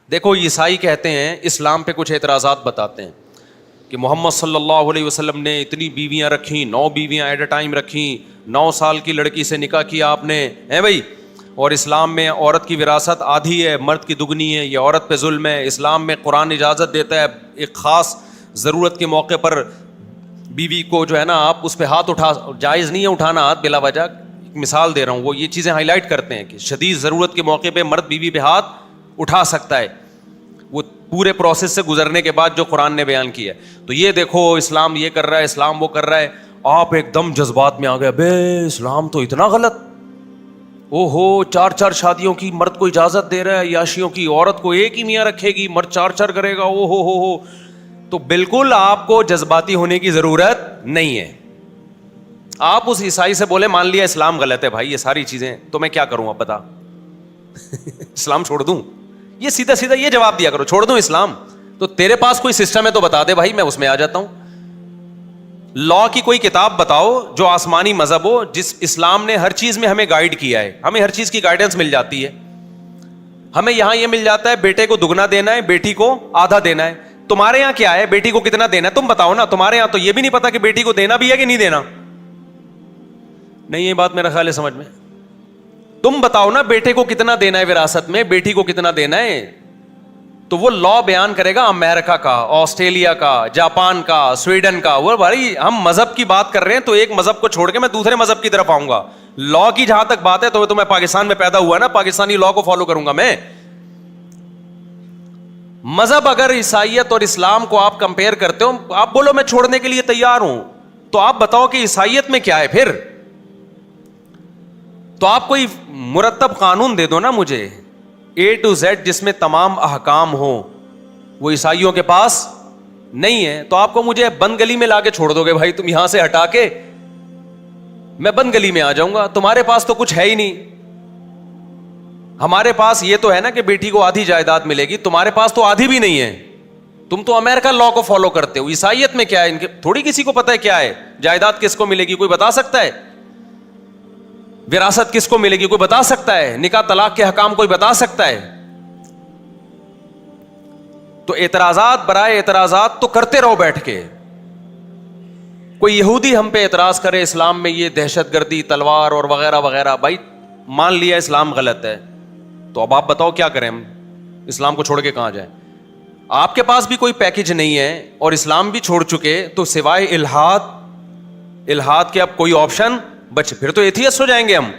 دیکھو عیسائی کہتے ہیں اسلام پہ کچھ اعتراضات بتاتے ہیں کہ محمد صلی اللہ علیہ وسلم نے اتنی بیویاں رکھیں, 9 بیویاں ایٹ اے ٹائم رکھیں, 9 سال کی لڑکی سے نکاح کیا آپ نے, ہے بھائی, اور اسلام میں عورت کی وراثت آدھی ہے, مرد کی دگنی ہے, یہ عورت پہ ظلم ہے. اسلام میں قرآن اجازت دیتا ہے ایک خاص ضرورت کے موقع پر بیوی کو جو ہے نا آپ اس پہ ہاتھ اٹھا, جائز نہیں ہے اٹھانا ہاتھ بلا وجہ. مثال دے رہا ہوں, وہ یہ چیزیں ہائی لائٹ کرتے ہیں کہ شدید ضرورت کے موقع پہ مرد بیوی پہ ہاتھ اٹھا سکتا ہے, وہ پورے پروسیس سے گزرنے کے بعد جو قرآن نے بیان کیا ہے. تو یہ دیکھو اسلام یہ کر رہا ہے, اسلام وہ کر رہا ہے, آپ ایک دم جذبات میں آ گئے, بے اسلام تو اتنا غلط, او ہو 4 شادیوں کی مرد کو اجازت دے رہا ہے, عیاشیوں کی عورت کو ایک ہی میاں رکھے گی, مرد 4 کرے گا, او ہو. تو بالکل آپ کو جذباتی ہونے کی ضرورت نہیں ہے. آپ اس عیسائی سے بولے مان لیا اسلام غلط ہے بھائی, یہ ساری چیزیں, تو میں کیا کروں اب بتا, اسلام چھوڑ دوں؟ یہ سیدھا سیدھا یہ جواب دیا کرو, چھوڑ دوں اسلام؟ تو تیرے پاس کوئی سسٹم ہے تو بتا دے بھائی, میں اس میں آ جاتا ہوں. لا کی کوئی کتاب بتاؤ جو آسمانی مذہب ہو, جس اسلام نے ہر چیز میں ہمیں گائیڈ کیا ہے, ہمیں ہر چیز کی گائیڈنس مل جاتی ہے. ہمیں یہاں یہ مل جاتا ہے بیٹے کو دگنا دینا ہے, بیٹی کو آدھا دینا ہے. تمہارے یہاں کیا ہے, بیٹی کو کتنا دینا ہے تم بتاؤ نا. تمہارے یہاں تو یہ بھی نہیں پتا کہ بیٹی کو دینا بھی ہے کہ نہیں دینا. نہیں, یہ بات میرا خیال ہے سمجھ میں. تم بتاؤ نا بیٹے کو کتنا دینا ہے وراثت میں, بیٹی کو کتنا دینا ہے. تو وہ لا بیان کرے گا امریکہ کا, آسٹریلیا کا, جاپان کا, سویڈن کا. وہ بھائی ہم مذہب کی بات کر رہے ہیں تو ایک مذہب کو چھوڑ کے میں دوسرے مذہب کی طرف آؤں گا. لا کی جہاں تک بات ہے تو میں پاکستان میں پیدا ہوا نا, پاکستانی لا کو فالو کروں گا میں. مذہب اگر عیسائیت اور اسلام کو آپ کمپیئر کرتے ہو, آپ بولو میں چھوڑنے کے لیے تیار ہوں, تو آپ بتاؤ کہ عیسائیت میں کیا ہے پھر. تو آپ کوئی مرتب قانون دے دو نا مجھے A to Z جس میں تمام احکام ہوں, وہ عیسائیوں کے پاس نہیں ہے. تو آپ کو مجھے بند گلی میں لا کے چھوڑ دو گے بھائی, تم یہاں سے ہٹا کے میں بند گلی میں آ جاؤں گا. تمہارے پاس تو کچھ ہے ہی نہیں. ہمارے پاس یہ تو ہے نا کہ بیٹی کو آدھی جائیداد ملے گی, تمہارے پاس تو آدھی بھی نہیں ہے. تم تو امریکہ لا کو فالو کرتے ہو. عیسائیت میں کیا ہے, ان کے تھوڑی کسی کو پتہ ہے کیا ہے جائیداد کس کو ملے گی, کوئی بتا سکتا ہے؟ وراثت کس کو ملے گی کوئی بتا سکتا ہے؟ نکاح طلاق کے حکام کوئی بتا سکتا ہے؟ تو اعتراضات برائے اعتراضات تو کرتے رہو بیٹھ کے. کوئی یہودی ہم پہ اعتراض کرے اسلام میں یہ دہشت گردی, تلوار اور وغیرہ وغیرہ, بھائی مان لیا اسلام غلط ہے, تو اب آپ بتاؤ کیا کریں, ہم اسلام کو چھوڑ کے کہاں جائیں؟ آپ کے پاس بھی کوئی پیکج نہیں ہے اور اسلام بھی چھوڑ چکے, تو سوائے الحاد کے اب کوئی آپشن بچے, پھر تو ایتھیس ہو جائیں گے ہم.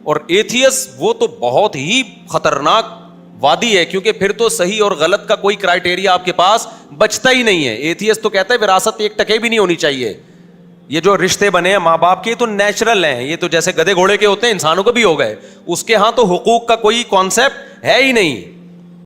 اور ایتھیس وہ تو بہت ہی خطرناک وادی ہے, کیونکہ پھر تو صحیح اور غلط کا کوئی کرائٹیریا آپ کے پاس بچتا ہی نہیں ہے. ایتھیس تو کہتا ہے وراثت 1% بھی نہیں ہونی چاہیے. یہ جو رشتے بنے ہیں ماں باپ کے تو نیچرل ہیں, یہ تو جیسے گدھے گھوڑے کے ہوتے ہیں انسانوں کو بھی ہو گئے. اس کے ہاں تو حقوق کا کوئی کانسیپٹ ہے ہی نہیں.